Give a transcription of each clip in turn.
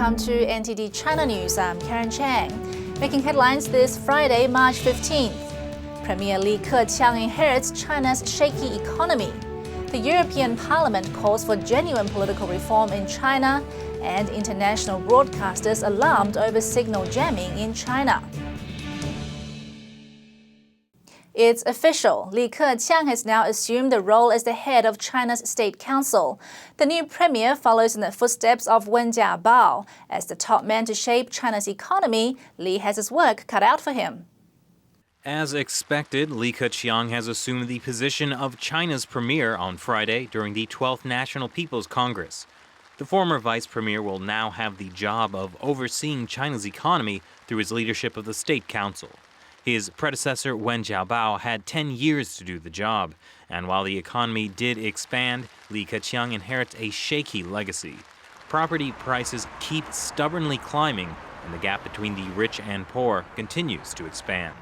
welcome to NTD China News. I'm Karen Chang. Making headlines this Friday, March 15th. Premier Li Keqiang inherits China's shaky economy. The European Parliament calls for genuine political reform in China, and international broadcasters alarmed over signal jamming in China. It's official. Li Keqiang has now assumed the role as the head of China's State Council. The new premier follows in the footsteps of Wen Jiabao. As the top man to shape China's economy, Li has his work cut out for him. As expected, Li Keqiang has assumed the position of China's premier on Friday during the 12th National People's Congress. The former vice premier will now have the job of overseeing China's economy through his leadership of the State Council. His predecessor, Wen Jiabao, had 10 years to do the job, and while the economy did expand, Li Keqiang inherits a shaky legacy. Property prices keep stubbornly climbing, and the gap between the rich and poor continues to expand.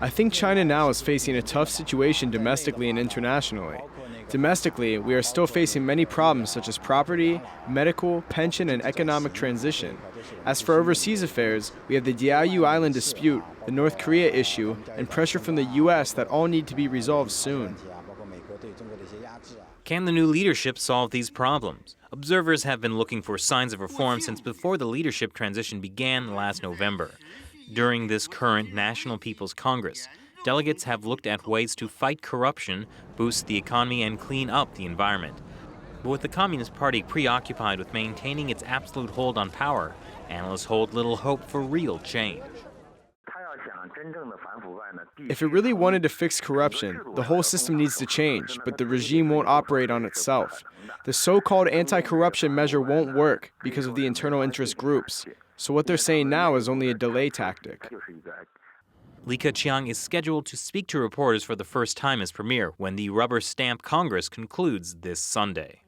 I think China now is facing a tough situation domestically and internationally. Domestically, we are still facing many problems such as property, medical, pension, and economic transition. As for overseas affairs, we have the Diaoyu Island dispute, the North Korea issue, and pressure from the U.S. that all need to be resolved soon. Can the new leadership solve these problems? Observers have been looking for signs of reform since before the leadership transition began last November. During this current National People's Congress, delegates have looked at ways to fight corruption, boost the economy, and clean up the environment. But with the Communist Party preoccupied with maintaining its absolute hold on power, analysts hold little hope for real change. If it really wanted to fix corruption, the whole system needs to change, but the regime won't operate on itself. The so-called anti-corruption measure won't work because of the internal interest groups. So what they're saying now is only a delay tactic. Li Keqiang is scheduled to speak to reporters for the first time as premier when the rubber stamp Congress concludes this Sunday.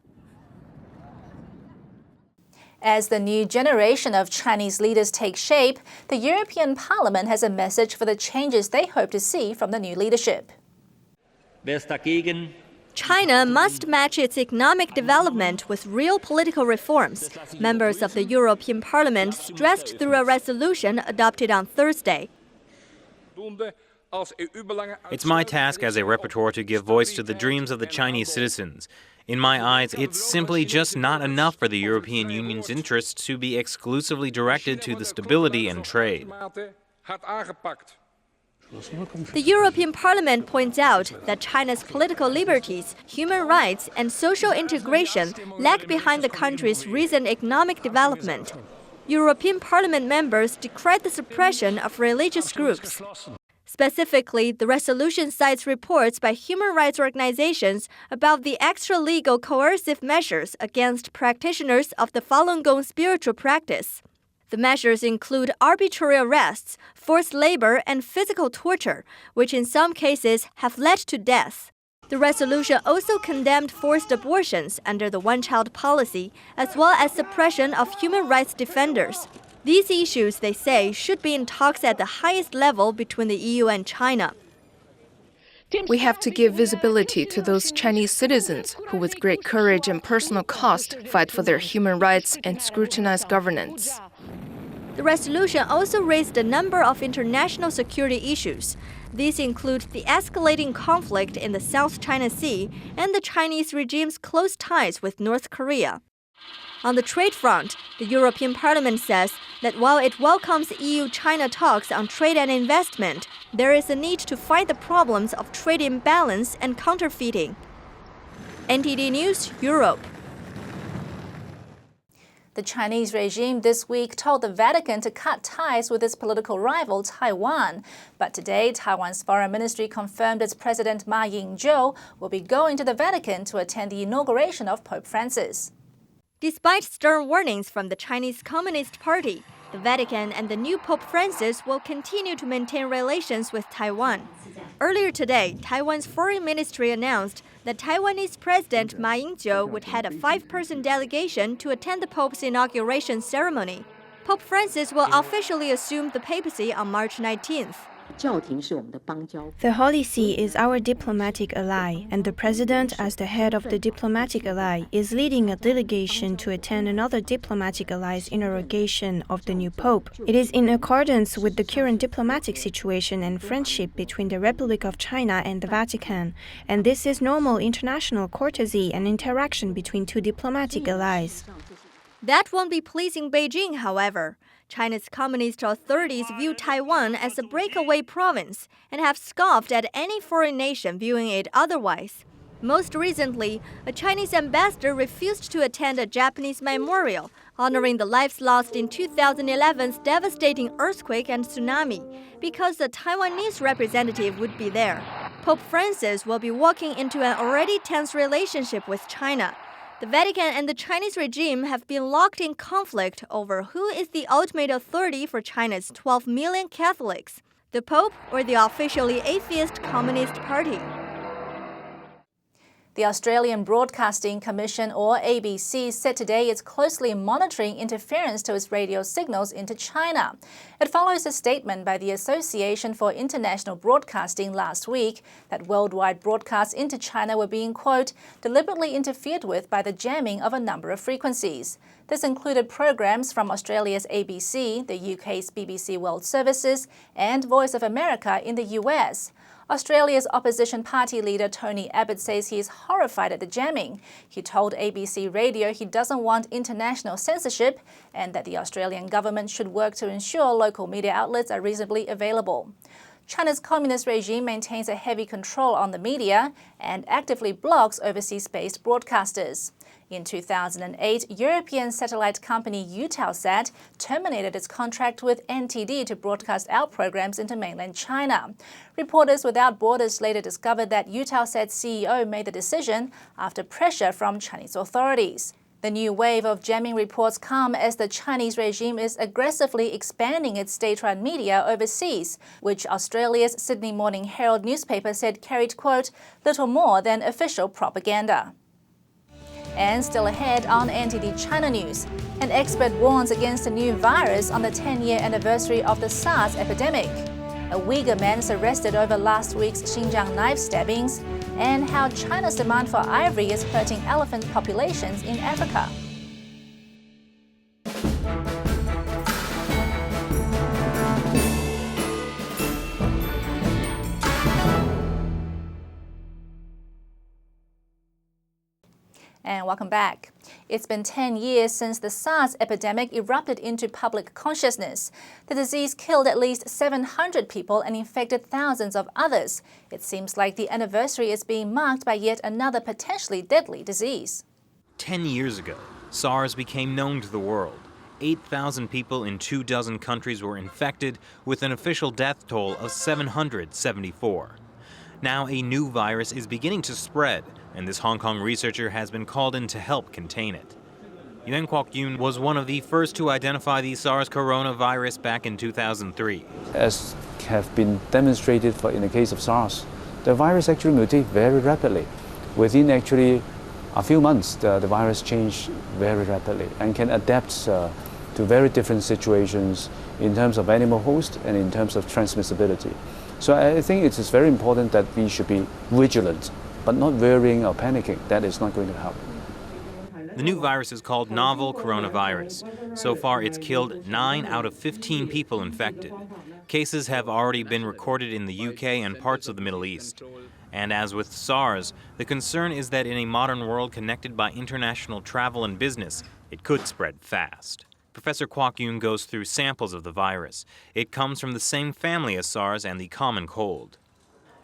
As the new generation of Chinese leaders take shape, the European Parliament has a message for the changes they hope to see from the new leadership. China must match its economic development with real political reforms, members of the European Parliament stressed through a resolution adopted on Thursday. It's my task as a rapporteur to give voice to the dreams of the Chinese citizens. In my eyes, it's simply just not enough for the European Union's interests to be exclusively directed to the stability and trade. The European Parliament points out that China's political liberties, human rights, and social integration lag behind the country's recent economic development. European Parliament members decried the suppression of religious groups. Specifically, the resolution cites reports by human rights organizations about the extra-legal coercive measures against practitioners of the Falun Gong spiritual practice. The measures include arbitrary arrests, forced labor, and physical torture, which in some cases have led to death. The resolution also condemned forced abortions under the one-child policy, as well as suppression of human rights defenders. These issues, they say, should be in talks at the highest level between the EU and China. We have to give visibility to those Chinese citizens who, with great courage and personal cost, fight for their human rights and scrutinize governance. The resolution also raised a number of international security issues. These include the escalating conflict in the South China Sea and the Chinese regime's close ties with North Korea. On the trade front, the European Parliament says that while it welcomes EU-China talks on trade and investment, there is a need to fight the problems of trade imbalance and counterfeiting. NTD News, Europe. The Chinese regime this week told the Vatican to cut ties with its political rival, Taiwan. But today, Taiwan's foreign ministry confirmed its president Ma Ying-jeou will be going to the Vatican to attend the inauguration of Pope Francis. Despite stern warnings from the Chinese Communist Party, the Vatican and the new Pope Francis will continue to maintain relations with Taiwan. Earlier today, Taiwan's foreign ministry announced that Taiwanese President Ma Ying-jeou would head a 5-person delegation to attend the Pope's inauguration ceremony. Pope Francis will officially assume the papacy on March 19th. The Holy See is our diplomatic ally, and the President, as the head of the diplomatic ally, is leading a delegation to attend another diplomatic ally's inauguration of the new Pope. It is in accordance with the current diplomatic situation and friendship between the Republic of China and the Vatican, and this is normal international courtesy and interaction between two diplomatic allies. That won't be pleasing Beijing, however. China's communist authorities view Taiwan as a breakaway province and have scoffed at any foreign nation viewing it otherwise. Most recently, a Chinese ambassador refused to attend a Japanese memorial honoring the lives lost in 2011's devastating earthquake and tsunami because the Taiwanese representative would be there. Pope Francis will be walking into an already tense relationship with China. The Vatican and the Chinese regime have been locked in conflict over who is the ultimate authority for China's 12 million Catholics, the Pope or the officially atheist Communist Party. The Australian Broadcasting Commission, or ABC, said today it's closely monitoring interference to its radio signals into China. It follows a statement by the Association for International Broadcasting last week that worldwide broadcasts into China were being, quote, deliberately interfered with by the jamming of a number of frequencies. This included programs from Australia's ABC, the UK's BBC World Services, and Voice of America in the US. Australia's opposition party leader Tony Abbott says he is horrified at the jamming. He told ABC Radio he doesn't want international censorship and that the Australian government should work to ensure local media outlets are reasonably available. China's communist regime maintains a heavy control on the media and actively blocks overseas-based broadcasters. In 2008, European satellite company Eutelsat terminated its contract with NTD to broadcast out programs into mainland China. Reporters Without Borders later discovered that Eutelsat's CEO made the decision after pressure from Chinese authorities. The new wave of jamming reports come as the Chinese regime is aggressively expanding its state-run media overseas, which Australia's Sydney Morning Herald newspaper said carried, quote, little more than official propaganda. And still ahead on NTD China News, an expert warns against a new virus on the 10-year anniversary of the SARS epidemic. A Uyghur man is arrested over last week's Xinjiang knife stabbings, and how China's demand for ivory is hurting elephant populations in Africa. And welcome back. It's been 10 years since the SARS epidemic erupted into public consciousness. The disease killed at least 700 people and infected thousands of others. It seems like the anniversary is being marked by yet another potentially deadly disease. 10 years ago, SARS became known to the world. 8,000 people in 24 countries were infected, with an official death toll of 774. Now a new virus is beginning to spread, and this Hong Kong researcher has been called in to help contain it. Yuan Keqiang was one of the first to identify the SARS coronavirus back in 2003. As have been demonstrated in the case of SARS, the virus actually mutates very rapidly. Within actually a few months, the virus changed very rapidly and can adapt to very different situations in terms of animal host and in terms of transmissibility. So I think it is very important that we should be vigilant, but not worrying or panicking. That is not going to help. The new virus is called novel coronavirus. So far, it's killed 9 out of 15 people infected. Cases have already been recorded in the UK and parts of the Middle East. And as with SARS, the concern is that in a modern world connected by international travel and business, it could spread fast. Professor Keqiang goes through samples of the virus. It comes from the same family as SARS and the common cold.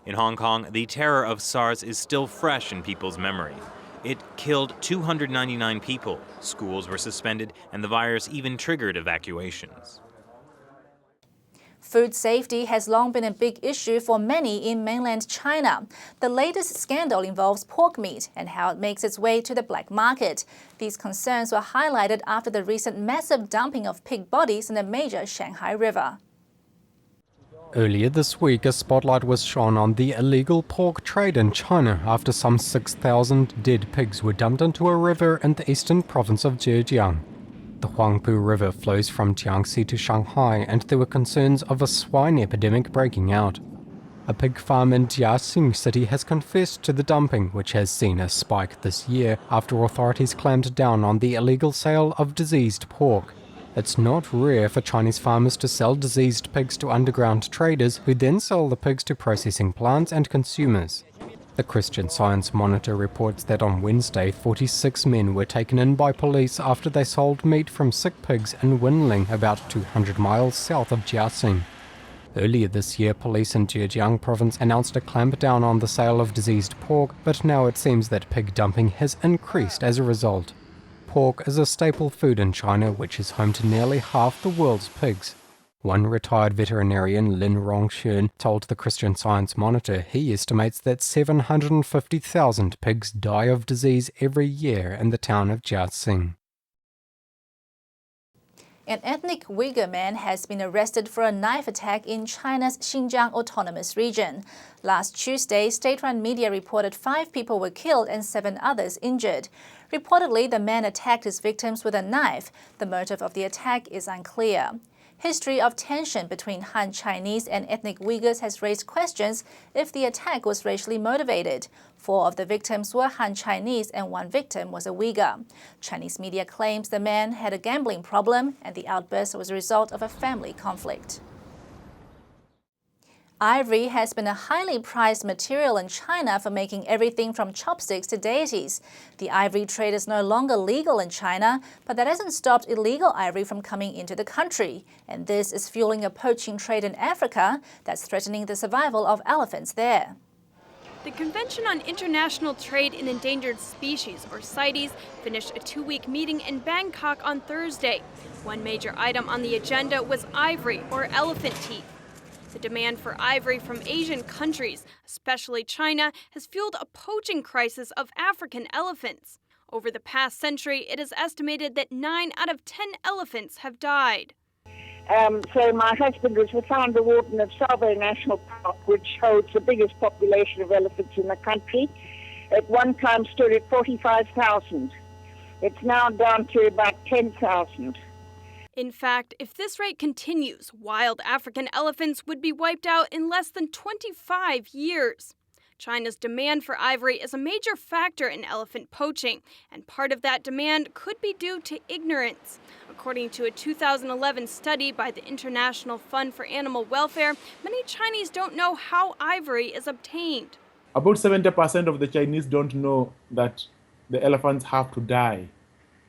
In Hong Kong, the terror of SARS is still fresh in people's memory. It killed 299 people, schools were suspended, and the virus even triggered evacuations. Food safety has long been a big issue for many in mainland China. The latest scandal involves pork meat and how it makes its way to the black market. These concerns were highlighted after the recent massive dumping of pig bodies in the major Shanghai River. Earlier this week, a spotlight was shone on the illegal pork trade in China after some 6,000 dead pigs were dumped into a river in the eastern province of Xinjiang. The Huangpu River flows from Jiangxi to Shanghai, and there were concerns of a swine epidemic breaking out. A pig farm in Jiaxing City has confessed to the dumping, which has seen a spike this year after authorities clamped down on the illegal sale of diseased pork. It's not rare for Chinese farmers to sell diseased pigs to underground traders, who then sell the pigs to processing plants and consumers. The Christian Science Monitor reports that on Wednesday, 46 men were taken in by police after they sold meat from sick pigs in Winling, about 200 miles south of Jiaxing. Earlier this year, police in Keqiang province announced a clampdown on the sale of diseased pork, but now it seems that pig dumping has increased as a result. Pork is a staple food in China, which is home to nearly half the world's pigs. One retired veterinarian, Lin Rongshun, told the Christian Science Monitor he estimates that 750,000 pigs die of disease every year in the town of Jiaxing. An ethnic Uyghur man has been arrested for a knife attack in China's Xinjiang autonomous region. Last Tuesday, state-run media reported 5 people were killed and 7 others injured. Reportedly, the man attacked his victims with a knife. The motive of the attack is unclear. History of tension between Han Chinese and ethnic Uyghurs has raised questions if the attack was racially motivated. 4 of the victims were Han Chinese and 1 victim was a Uyghur. Chinese media claims the man had a gambling problem and the outburst was a result of a family conflict. Ivory has been a highly prized material in China for making everything from chopsticks to deities. The ivory trade is no longer legal in China, but that hasn't stopped illegal ivory from coming into the country. And this is fueling a poaching trade in Africa that's threatening the survival of elephants there. The Convention on International Trade in Endangered Species, or CITES, finished a 2-week meeting in Bangkok on Thursday. One major item on the agenda was ivory, or elephant teeth. The demand for ivory from Asian countries, especially China, has fueled a poaching crisis of African elephants. Over the past century, it is estimated that 9 out of 10 elephants have died. So my husband was the founder warden of Tsavo National Park, which holds the biggest population of elephants in the country. At one time stood at 45,000. It's now down to about 10,000. In fact, if this rate continues, wild African elephants would be wiped out in less than 25 years. China's demand for ivory is a major factor in elephant poaching, and part of that demand could be due to ignorance. According to a 2011 study by the International Fund for Animal Welfare, many Chinese don't know how ivory is obtained. About 70% of the Chinese don't know that the elephants have to die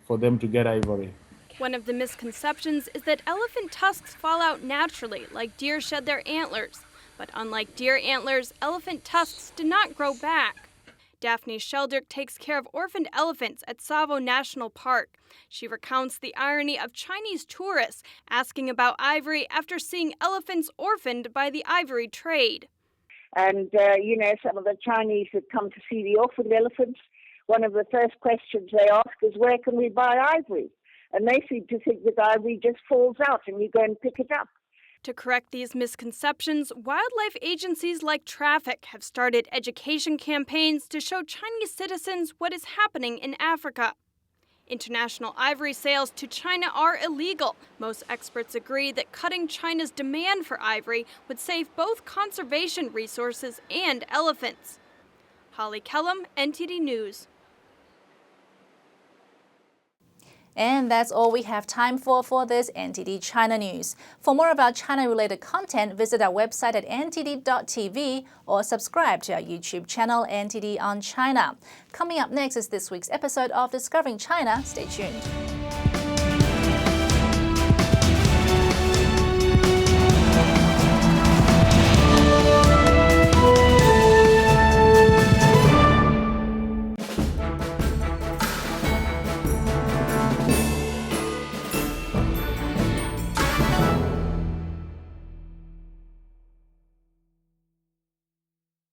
for them to get ivory. One of the misconceptions is that elephant tusks fall out naturally, like deer shed their antlers. But unlike deer antlers, elephant tusks do not grow back. Daphne Sheldrick takes care of orphaned elephants at Tsavo National Park. She recounts the irony of Chinese tourists asking about ivory after seeing elephants orphaned by the ivory trade. And, some of the Chinese that come to see the orphaned elephants, one of the first questions they ask is, where can we buy ivory? And they seem to think that ivory just falls out and you go and pick it up. To correct these misconceptions, wildlife agencies like Traffic have started education campaigns to show Chinese citizens what is happening in Africa. International ivory sales to China are illegal. Most experts agree that cutting China's demand for ivory would save both conservation resources and elephants. Holly Kellum, NTD News. And that's all we have time for this NTD China News. For more about China-related content, visit our website at ntd.tv or subscribe to our YouTube channel, NTD on China. Coming up next is this week's episode of Discovering China. Stay tuned.